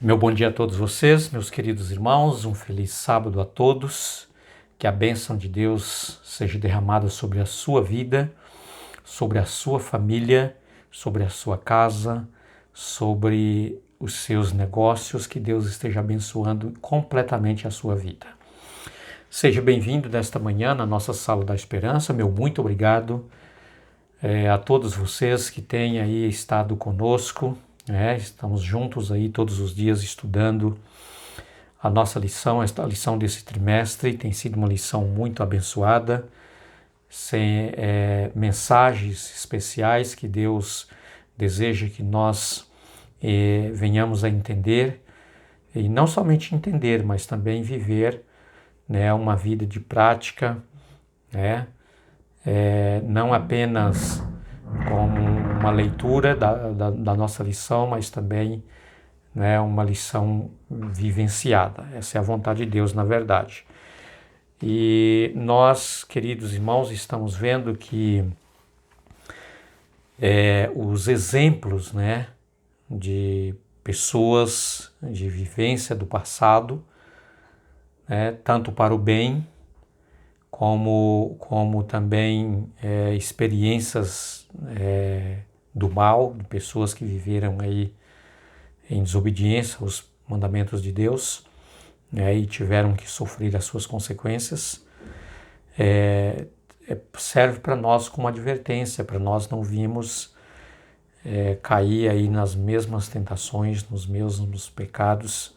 Meu bom dia a todos vocês, meus queridos irmãos, um feliz sábado a todos, que a bênção de Deus seja derramada sobre a sua vida, sobre a sua família, sobre a sua casa, sobre os seus negócios, que Deus esteja abençoando completamente a sua vida. Seja bem-vindo nesta manhã na nossa Sala da Esperança, meu muito obrigado a todos vocês que têm aí estado conosco. Estamos juntos aí todos os dias estudando a nossa lição, esta lição desse trimestre tem sido uma lição muito abençoada, sem mensagens especiais que Deus deseja que nós venhamos a entender, e não somente entender, mas também viver, uma vida de prática, não apenas como uma leitura da nossa lição, mas também uma lição vivenciada. Essa é a vontade de Deus, na verdade. E nós, queridos irmãos, estamos vendo que os exemplos de pessoas, de vivência do passado, tanto para o bem, como também experiências do mal, de pessoas que viveram aí em desobediência aos mandamentos de Deus, e tiveram que sofrer as suas consequências, serve para nós como advertência, para nós não virmos cair aí nas mesmas tentações, nos mesmos pecados,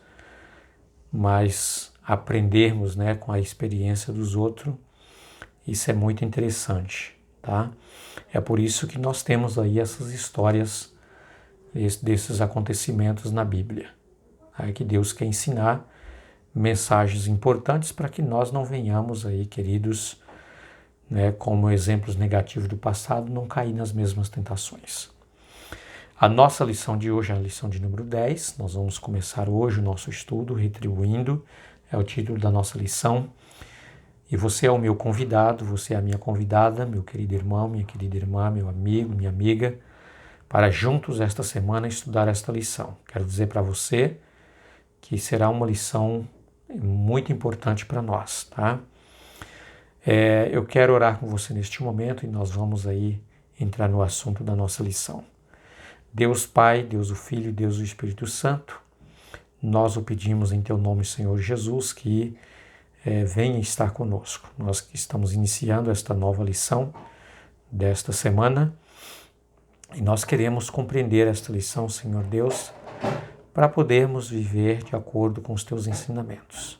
mas aprendermos com a experiência dos outros. Isso é muito interessante, tá? É por isso que nós temos aí essas histórias desses acontecimentos na Bíblia. Que Deus quer ensinar mensagens importantes para que nós não venhamos aí, queridos, como exemplos negativos do passado, não cair nas mesmas tentações. A nossa lição de hoje é a lição de número 10. Nós vamos começar hoje o nosso estudo, Retribuindo, é o título da nossa lição. E você é o meu convidado, você é a minha convidada, meu querido irmão, minha querida irmã, meu amigo, minha amiga, para juntos esta semana estudar esta lição. Quero dizer para você que será uma lição muito importante para nós, tá? Eu quero orar com você neste momento e nós vamos aí entrar no assunto da nossa lição. Deus Pai, Deus o Filho, Deus o Espírito Santo, nós o pedimos em Teu nome, Senhor Jesus, que venha estar conosco. Nós que estamos iniciando esta nova lição desta semana e nós queremos compreender esta lição, Senhor Deus, para podermos viver de acordo com os Teus ensinamentos.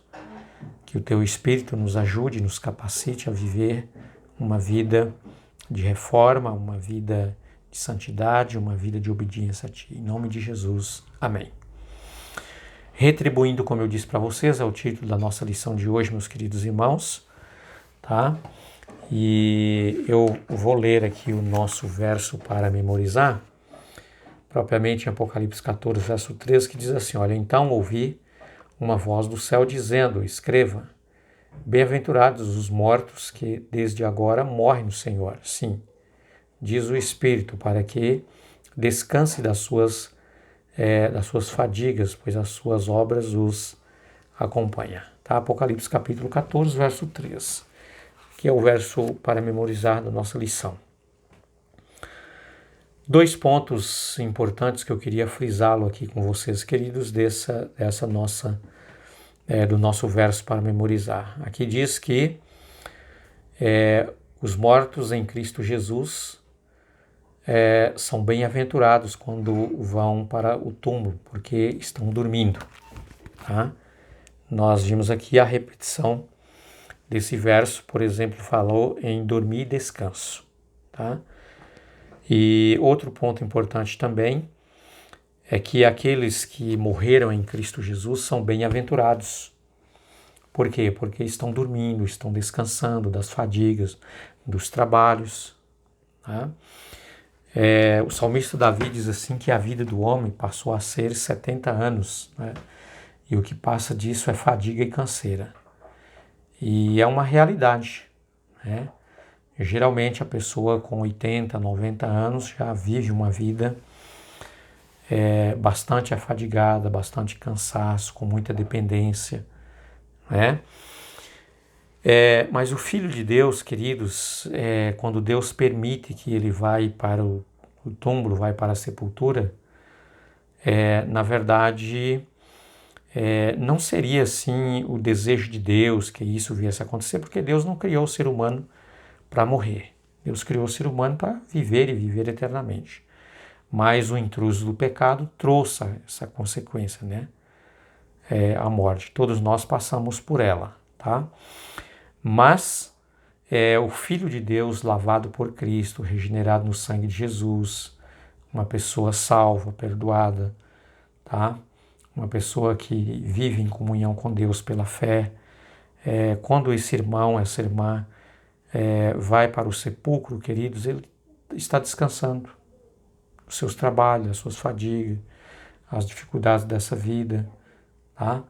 Que o Teu Espírito nos ajude, nos capacite a viver uma vida de reforma, uma vida de santidade, uma vida de obediência a Ti. Em nome de Jesus, amém. Retribuindo, como eu disse para vocês, é o título da nossa lição de hoje, meus queridos irmãos, tá? E eu vou ler aqui o nosso verso para memorizar, propriamente em Apocalipse 14, verso 13, que diz assim, olha, então ouvi uma voz do céu dizendo, escreva, bem-aventurados os mortos que desde agora morrem no Senhor. Sim, diz o Espírito, para que descanse das suas fadigas, pois as suas obras os acompanham. Tá? Apocalipse capítulo 14, verso 3, que é o verso para memorizar da nossa lição. Dois pontos importantes que eu queria frisá-lo aqui com vocês, queridos, do nosso verso para memorizar. Aqui diz que os mortos em Cristo Jesus são bem-aventurados quando vão para o túmulo, porque estão dormindo. Tá? Nós vimos aqui a repetição desse verso, por exemplo, falou em dormir e descanso. Tá? E outro ponto importante também é que aqueles que morreram em Cristo Jesus são bem-aventurados. Por quê? Porque estão dormindo, estão descansando das fadigas, dos trabalhos. Tá? O salmista Davi diz assim que a vida do homem passou a ser 70 anos, e o que passa disso é fadiga e canseira. E é uma realidade. Geralmente a pessoa com 80, 90 anos já vive uma vida bastante afadigada, bastante cansaço, com muita dependência, né? Mas o Filho de Deus, queridos, quando Deus permite que ele vai para o túmulo, vai para a sepultura, na verdade, não seria assim o desejo de Deus que isso viesse a acontecer, porque Deus não criou o ser humano para morrer. Deus criou o ser humano para viver e viver eternamente. Mas o intruso do pecado trouxe essa consequência, né? A morte. Todos nós passamos por ela, tá? Mas o Filho de Deus, lavado por Cristo, regenerado no sangue de Jesus, uma pessoa salva, perdoada, tá? Uma pessoa que vive em comunhão com Deus pela fé. Quando esse irmão, essa irmã vai para o sepulcro, queridos, ele está descansando. Os seus trabalhos, as suas fadigas, as dificuldades dessa vida, tá?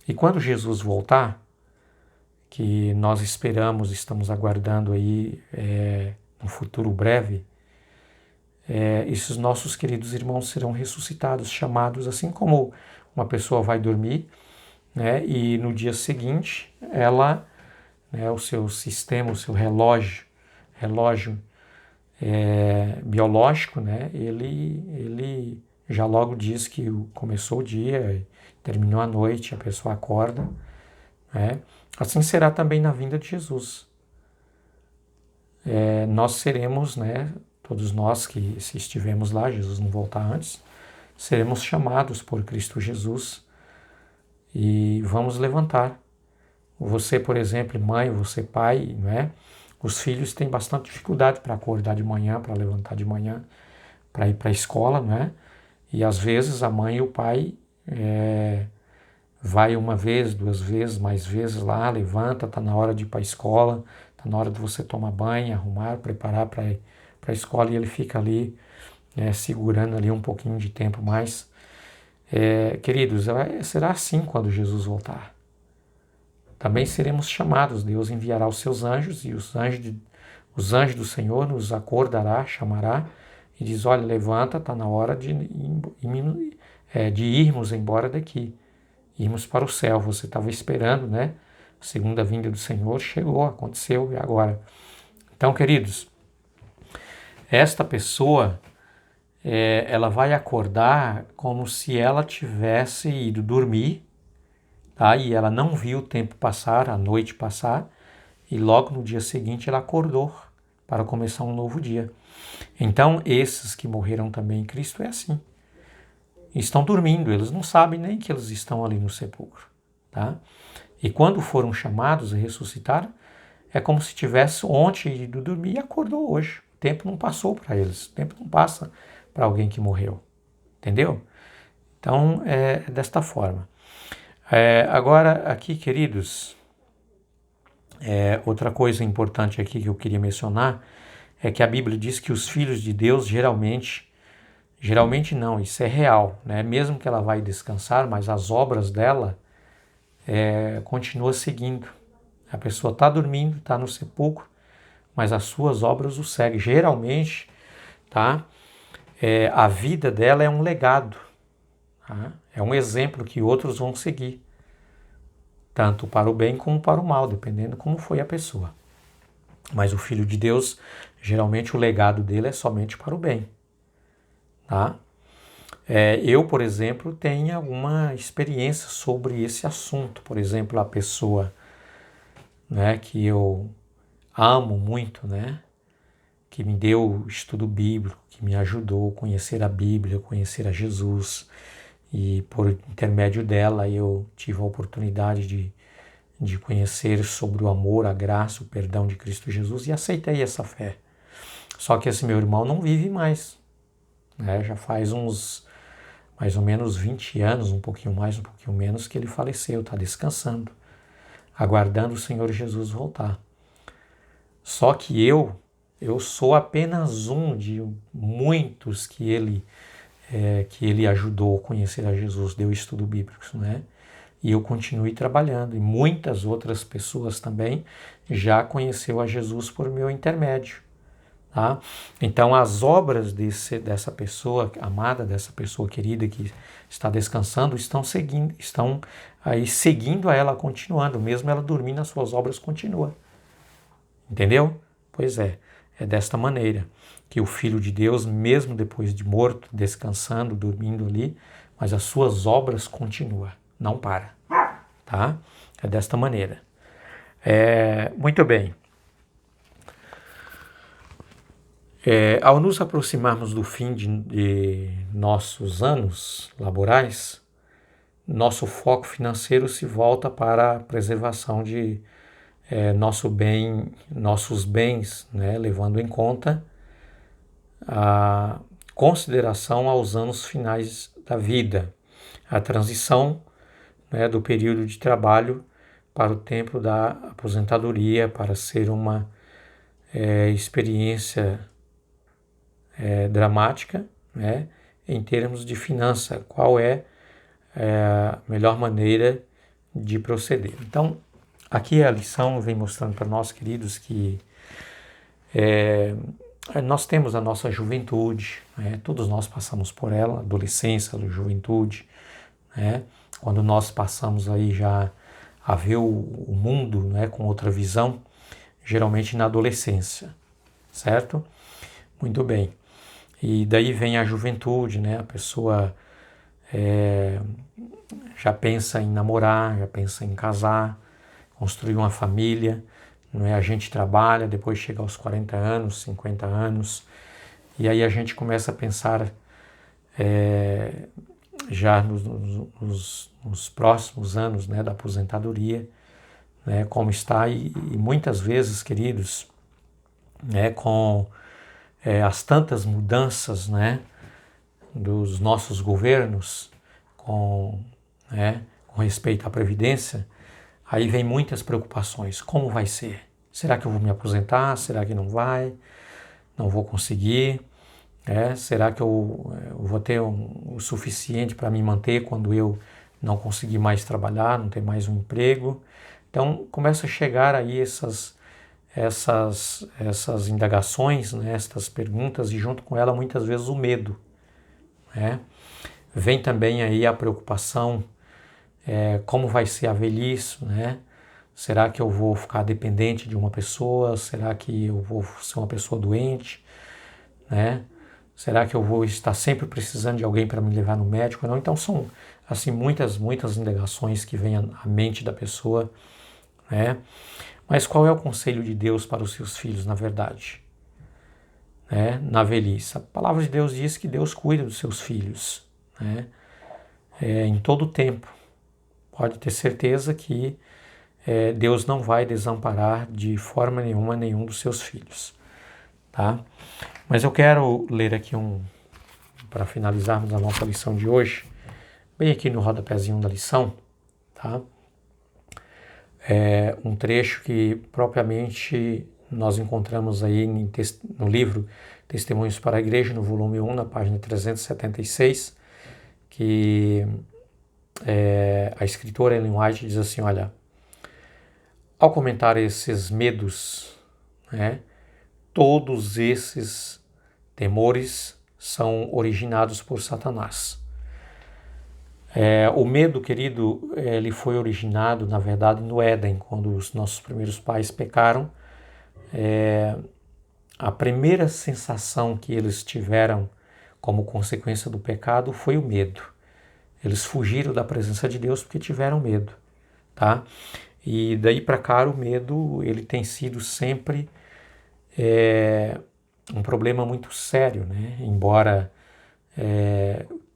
E quando Jesus voltar, que nós esperamos, estamos aguardando aí no futuro breve, esses nossos queridos irmãos serão ressuscitados, chamados assim como uma pessoa vai dormir, né? E no dia seguinte ela, né, o seu sistema, o seu relógio biológico, né? Ele já logo diz que começou o dia, terminou a noite, a pessoa acorda, né? Assim será também na vinda de Jesus. Nós seremos, né, todos nós que se estivermos lá, Jesus não voltar antes, seremos chamados por Cristo Jesus e vamos levantar. Você, por exemplo, mãe, você pai, né? Os filhos têm bastante dificuldade para acordar de manhã, para levantar de manhã, para ir para a escola, né? E às vezes a mãe e o pai vai uma vez, duas vezes, mais vezes lá, levanta, está na hora de ir para a escola, está na hora de você tomar banho, arrumar, preparar para ir para a escola e ele fica ali segurando ali um pouquinho de tempo mais. Queridos, será assim quando Jesus voltar. Também seremos chamados, Deus enviará os seus anjos e os anjos do Senhor nos acordará, chamará e diz, olha, levanta, está na hora de irmos embora daqui, irmos para o céu. Você estava esperando, né? A segunda vinda do Senhor chegou, aconteceu e agora. Então, queridos, esta pessoa, ela vai acordar como se ela tivesse ido dormir, tá? E ela não viu o tempo passar, a noite passar, e logo no dia seguinte ela acordou para começar um novo dia. Então, esses que morreram também em Cristo é assim. Estão dormindo, eles não sabem nem que eles estão ali no sepulcro, tá? E quando foram chamados a ressuscitar, é como se tivesse ontem ido dormir e acordou hoje. O tempo não passou para eles, o tempo não passa para alguém que morreu, entendeu? Então, é desta forma. Agora, aqui, queridos, outra coisa importante aqui que eu queria mencionar é que a Bíblia diz que os filhos de Deus geralmente não, isso é real, né? Mesmo que ela vai descansar, mas as obras dela continuam seguindo. A pessoa está dormindo, está no sepulcro, mas as suas obras o seguem. Geralmente, tá? A vida dela é um legado, tá? É um exemplo que outros vão seguir, tanto para o bem como para o mal, dependendo como foi a pessoa. Mas o Filho de Deus, geralmente o legado dele é somente para o bem, tá? Eu, por exemplo, tenho alguma experiência sobre esse assunto. Por exemplo, a pessoa, né, que eu amo muito, né, que me deu estudo bíblico, que me ajudou a conhecer a Bíblia, conhecer a Jesus, e por intermédio dela eu tive a oportunidade de conhecer sobre o amor, a graça, o perdão de Cristo Jesus e aceitei essa fé. Só que esse meu irmão não vive mais, né? Já faz uns mais ou menos 20 anos, um pouquinho mais, um pouquinho menos, que ele faleceu, está descansando, aguardando o Senhor Jesus voltar. Só que eu sou apenas um de muitos que ele ajudou a conhecer a Jesus, deu estudo bíblico, né? E eu continuei trabalhando, e muitas outras pessoas também já conheceu a Jesus por meu intermédio, tá? Então as obras dessa pessoa amada, dessa pessoa querida que está descansando, estão aí seguindo a ela, continuando, mesmo ela dormindo, as suas obras continuam. Entendeu? Pois é desta maneira que o Filho de Deus, mesmo depois de morto, descansando, dormindo ali, mas as suas obras continuam, não para, tá? É desta maneira. Muito bem. Ao nos aproximarmos do fim de nossos anos laborais, nosso foco financeiro se volta para a preservação de nossos bens, né, levando em conta a consideração aos anos finais da vida, a transição, né, do período de trabalho para o tempo da aposentadoria, para ser uma experiência dramática, né, em termos de finança, qual é a melhor maneira de proceder. Então, aqui a lição vem mostrando para nós, queridos, que nós temos a nossa juventude, né? Todos nós passamos por ela, adolescência, juventude, né? Quando nós passamos aí já a ver o mundo, né, com outra visão, geralmente na adolescência, certo? Muito bem. E daí vem a juventude, né? A pessoa já pensa em namorar, já pensa em casar, construir uma família, não é? A gente trabalha, depois chega aos 40 anos, 50 anos, e aí a gente começa a pensar já nos próximos anos, né, da aposentadoria, né, como está, e muitas vezes, queridos, né, com as tantas mudanças, né, dos nossos governos, com respeito à Previdência, aí vem muitas preocupações. Como vai ser? Será que eu vou me aposentar? Será que não vai? Não vou conseguir? Será que eu vou ter o suficiente para me manter quando eu não conseguir mais trabalhar, não ter mais um emprego? Então, começa a chegar aí essas indagações, né, essas perguntas, e junto com ela muitas vezes o medo, né? Vem também aí a preocupação, como vai ser a velhice, né? Será que eu vou ficar dependente de uma pessoa? Será que eu vou ser uma pessoa doente, né? Será que eu vou estar sempre precisando de alguém para me levar no médico? Não, então são assim muitas indagações que vêm à mente da pessoa, né? Mas qual é o conselho de Deus para os seus filhos, na verdade? Na velhice. A palavra de Deus diz que Deus cuida dos seus filhos, né? Em todo o tempo. Pode ter certeza que Deus não vai desamparar de forma nenhuma nenhum dos seus filhos, tá? Mas eu quero ler aqui para finalizarmos a nossa lição de hoje, bem aqui no rodapézinho da lição, tá? Um trecho que propriamente nós encontramos aí no livro Testemunhos para a Igreja, no volume 1, na página 376, que a escritora Ellen White diz assim, olha, ao comentar esses medos, né, todos esses temores são originados por Satanás. O medo, querido, ele foi originado, na verdade, no Éden, quando os nossos primeiros pais pecaram. A primeira sensação que eles tiveram como consequência do pecado foi o medo. Eles fugiram da presença de Deus porque tiveram medo, tá? E daí para cá o medo ele tem sido sempre um problema muito sério, né? Embora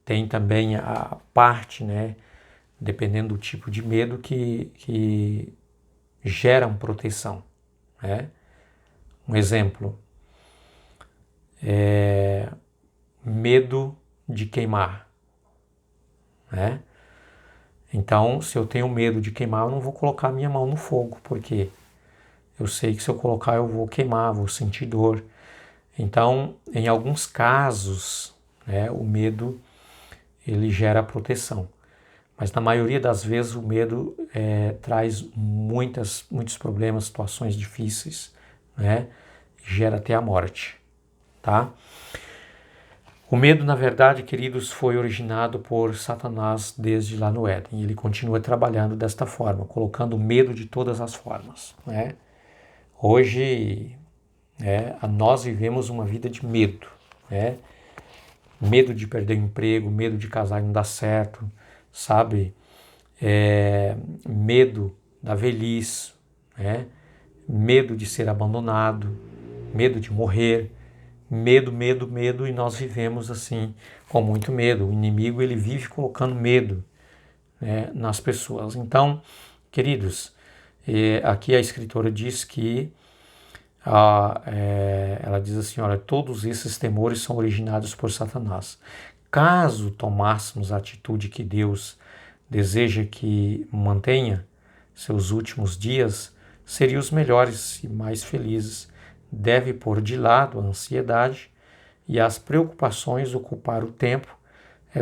tem também a parte, né, dependendo do tipo de medo que geram proteção, né? Um exemplo, medo de queimar, né? Então, se eu tenho medo de queimar, eu não vou colocar minha mão no fogo, porque eu sei que se eu colocar eu vou queimar, vou sentir dor. Então, em alguns casos, né, o medo ele gera proteção, mas na maioria das vezes o medo traz muitos problemas, situações difíceis, né? Gera até a morte, tá? O medo, na verdade, queridos, foi originado por Satanás desde lá no Éden. Ele continua trabalhando desta forma, colocando medo de todas as formas, né? Hoje, nós vivemos uma vida de medo, né? Medo de perder o emprego, medo de casar e não dar certo, sabe? Medo da velhice, né? Medo de ser abandonado, medo de morrer, medo, medo, medo, e nós vivemos assim com muito medo. O inimigo, ele vive colocando medo, né, nas pessoas. Então, queridos, aqui a escritora diz que ela diz assim, olha, todos esses temores são originados por Satanás. Caso tomássemos a atitude que Deus deseja que mantenha, seus últimos dias seriam os melhores e mais felizes. Deve pôr de lado a ansiedade e as preocupações, ocupar o tempo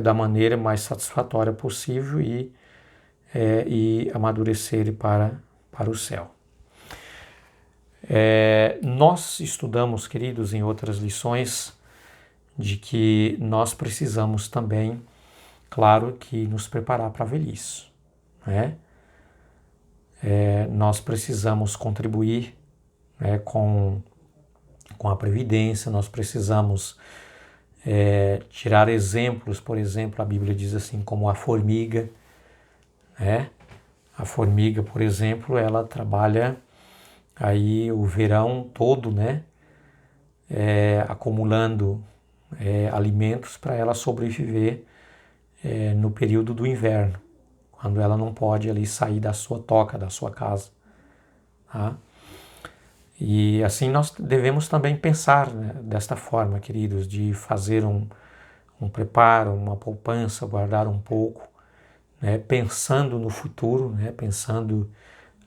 da maneira mais satisfatória possível e amadurecer para o céu. Nós estudamos, queridos, em outras lições, de que nós precisamos também, claro, que nos preparar para a velhice, né? Nós precisamos contribuir, né, com a Previdência, nós precisamos tirar exemplos, por exemplo, a Bíblia diz assim, como a formiga, né? A formiga, por exemplo, ela trabalha aí o verão todo, né? Acumulando alimentos para ela sobreviver no período do inverno, quando ela não pode ali sair da sua toca, da sua casa, tá? E assim nós devemos também pensar, né, desta forma, queridos, de fazer um preparo, uma poupança, guardar um pouco, né, pensando no futuro, né, pensando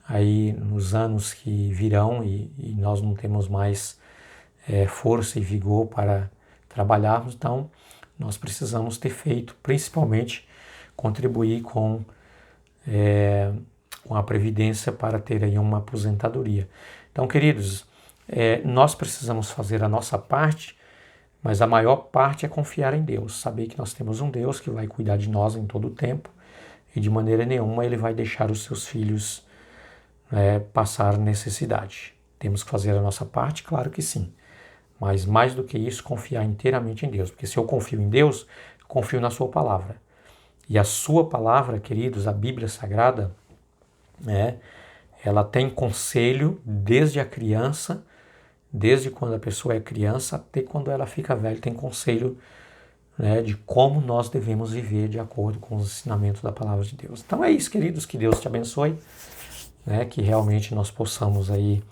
aí nos anos que virão e nós não temos mais força e vigor para trabalharmos, então nós precisamos ter feito, principalmente, contribuir com a Previdência para ter aí uma aposentadoria. Então, queridos, nós precisamos fazer a nossa parte, mas a maior parte é confiar em Deus, saber que nós temos um Deus que vai cuidar de nós em todo o tempo e de maneira nenhuma Ele vai deixar os seus filhos passar necessidade. Temos que fazer a nossa parte? Claro que sim. Mas mais do que isso, confiar inteiramente em Deus. Porque se eu confio em Deus, eu confio na sua palavra. E a sua palavra, queridos, a Bíblia Sagrada, ela tem conselho desde a criança, desde quando a pessoa é criança até quando ela fica velha, tem conselho, né, de como nós devemos viver de acordo com os ensinamentos da palavra de Deus. Então é isso, queridos, que Deus te abençoe, né, que realmente nós possamos aí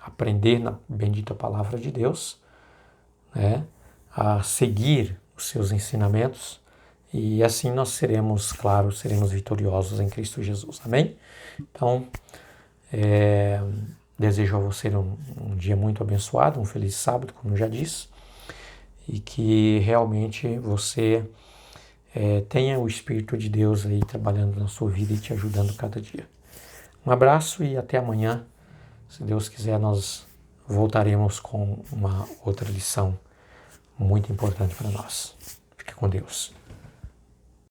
aprender na bendita palavra de Deus, né, a seguir os seus ensinamentos, e assim nós seremos, claro, seremos vitoriosos em Cristo Jesus. Amém? Então, desejo a você um dia muito abençoado, um feliz sábado, como eu já disse, e que realmente você tenha o Espírito de Deus aí trabalhando na sua vida e te ajudando cada dia. Um abraço e até amanhã. Se Deus quiser, nós voltaremos com uma outra lição muito importante para nós. Fique com Deus.